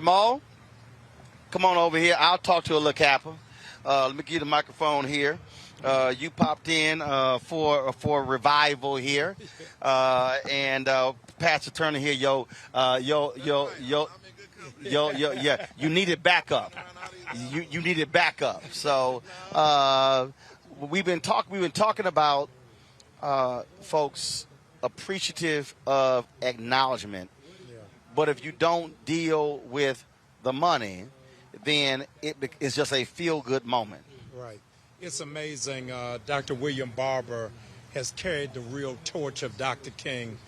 Jamal, come on over here. I'll talk to a little Kappa. Let me give you the microphone here. You popped in for a revival here, and Pastor Turner here, yeah, you needed backup. You needed backup. So we've been talking about folks appreciative of acknowledgement, but if you don't deal with the money, then it's just a feel-good moment. Right. It's amazing. Dr. William Barber has carried the real torch of Dr. King,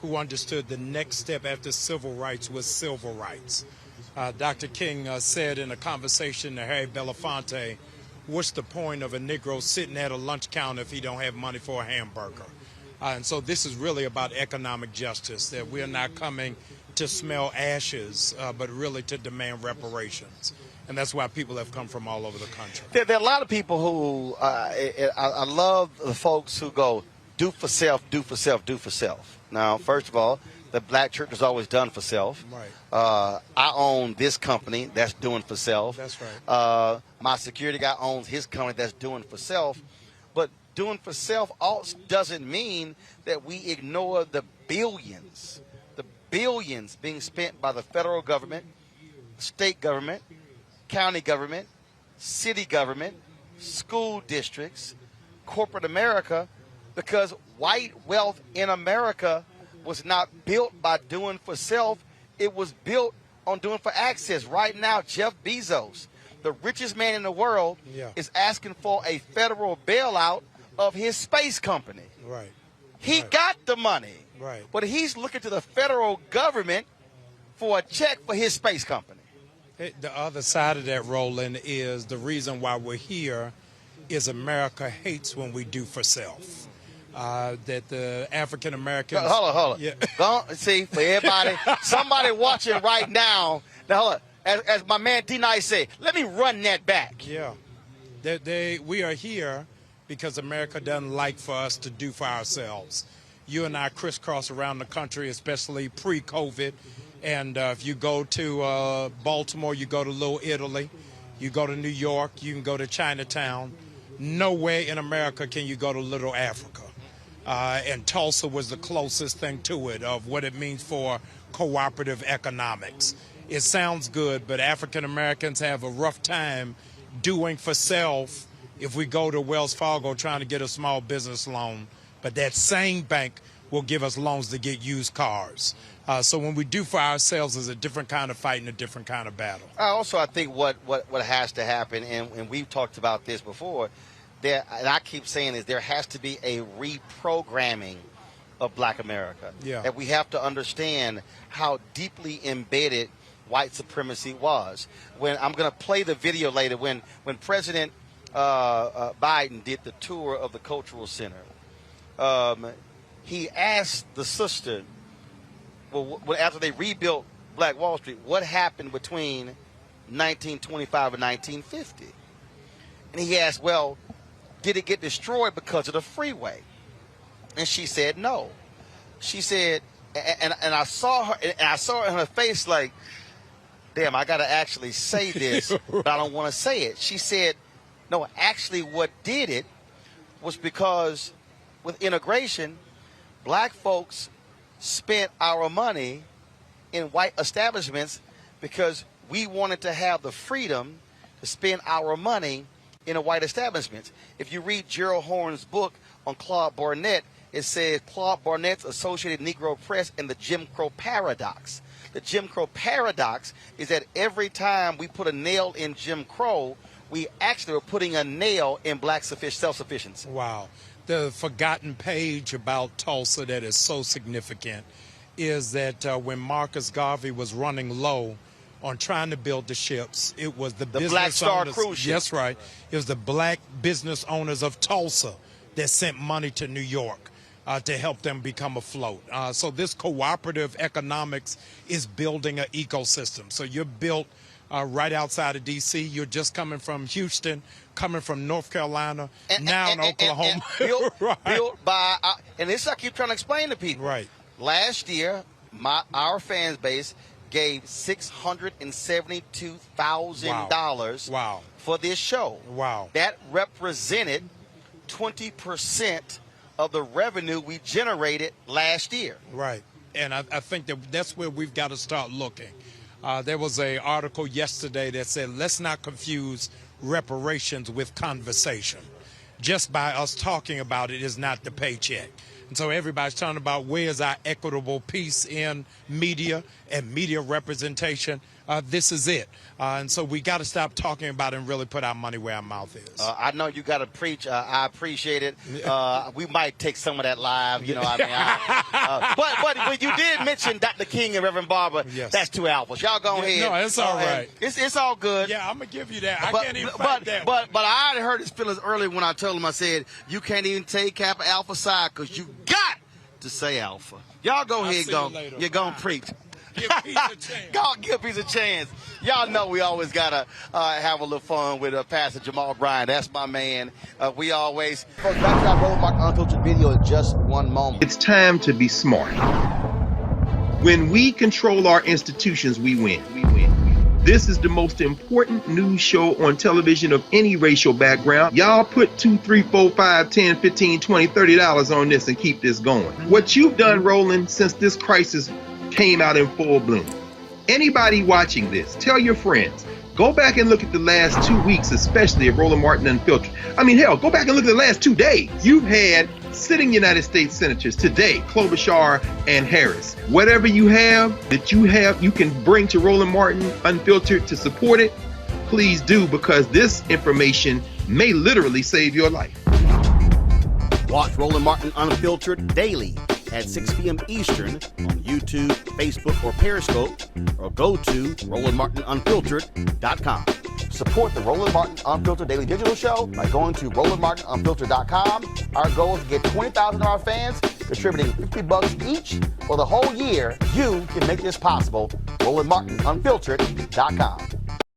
who understood the next step after civil rights was civil rights. Dr. King said in a conversation to Harry Belafonte, what's the point of a Negro sitting at a lunch counter if he don't have money for a hamburger? And so this is really about economic justice, that we're not coming to smell ashes, but really to demand reparations. And that's why people have come from all over the country. There are a lot of people who, I love the folks who go, do for self, do for self, do for self. Now, first of all, the black church has always done for self. Right. I own this company that's doing for self. That's right. My security guy owns his company that's doing for self. But doing for self also doesn't mean that we ignore the billions being spent by the federal government, state government, county government, city government, school districts, corporate America, because white wealth in America was not built by doing for self. It was built on doing for access. Right now, Jeff Bezos, the richest man in the world, is asking for a federal bailout of his space company. Right. He got the money. Right. But he's looking to the federal government for a check for his space company. The other side of that, Roland, is the reason why we're here is America hates when we do for self. That the African Americans... Hold on. Yeah. Don't, see, for everybody, somebody watching right now, hold on, as my man D-Nice said, let me run that back. Yeah. We are here because America doesn't like for us to do for ourselves. You and I crisscross around the country, especially pre-COVID. And if you go to Baltimore, you go to Little Italy, you go to New York, you can go to Chinatown. Nowhere in America can you go to Little Africa. And Tulsa was the closest thing to it of what it means for cooperative economics. It sounds good, but African Americans have a rough time doing for self if we go to Wells Fargo trying to get a small business loan. But that same bank will give us loans to get used cars. So when we do for ourselves, is a different kind of fight and a different kind of battle. Also, I think what has to happen, and we've talked about this before, and I keep saying is there has to be a reprogramming of black America. Yeah. That we have to understand how deeply embedded white supremacy was. When I'm going to play the video later, when President Biden did the tour of the Cultural Center, he asked the sister, well, after they rebuilt Black Wall Street, what happened between 1925 and 1950? And he asked, well, did it get destroyed because of the freeway? And she said no. She said, and I saw her, and I saw it in her face like, damn, I got to actually say this, but I don't want to say it. She said, no, actually what did it was because with integration, black folks spent our money in white establishments because we wanted to have the freedom to spend our money in a white establishment. If you read Gerald Horne's book on Claude Barnett, it says Claude Barnett's Associated Negro Press and the Jim Crow Paradox. The Jim Crow Paradox is that every time we put a nail in Jim Crow, we actually are putting a nail in black self-sufficiency. Wow. The forgotten page about Tulsa that is so significant is that when Marcus Garvey was running low on trying to build the ships, it was the business Black Star owners, cruise ship. That's right. It was the black business owners of Tulsa that sent money to New York to help them become afloat. So this cooperative economics is building an ecosystem. So you're built right outside of D.C. You're just coming from Houston, coming from North Carolina, now in Oklahoma. Built by, and this I keep trying to explain to people. Right. Last year, our fan base gave $672,000 Wow. for this show. Wow. That represented 20% of the revenue we generated last year. Right. And I think that's where we've got to start looking. There was an article yesterday that said, let's not confuse reparations with conversation. Just by us talking about it is not the paycheck. And so everybody's talking about where's our equitable piece in media and media representation. This is it. And so we got to stop talking about it and really put our money where our mouth is. I know you got to preach. I appreciate it. We might take some of that live, you know what I mean? But when you did mention Dr. King and Reverend Barber, yes. That's two albums. Y'all go ahead. No, it's all right. It's all good. Yeah, I'm going to give you that. I can't even fight that. But I already heard his feelings earlier when I told him, I said, you can't even take Kappa Alpha Psi because you got to say Alpha. Y'all go ahead and go. You're going to preach. Give a piece a chance. God, give a piece a chance. Y'all know we always got to have a little fun with Pastor Jamal Bryant. That's my man. We always... Folks, back to our Roland Martin Unfiltered video in just one moment. It's time to be smart. When we control our institutions, we win. This is the most important news show on television of any racial background. Y'all put $2, $3, $4, $5, $10, $15, $20, $30 on this and keep this going. What you've done, Roland, since this crisis came out in full bloom. Anybody watching this, tell your friends. Go back and look at the last 2 weeks, especially of Roland Martin Unfiltered. I mean, hell, go back and look at the last 2 days. You've had sitting United States senators today, Klobuchar and Harris. Whatever you have that you can bring to Roland Martin Unfiltered to support it, please do, because this information may literally save your life. Watch Roland Martin Unfiltered daily at 6 p.m. Eastern on YouTube, Facebook, or Periscope, or go to RolandMartinUnfiltered.com. Support the Roland Martin Unfiltered Daily Digital Show by going to RolandMartinUnfiltered.com. Our goal is to get 20,000 of our fans contributing $50 each for the whole year. You can make this possible. RolandMartinUnfiltered.com.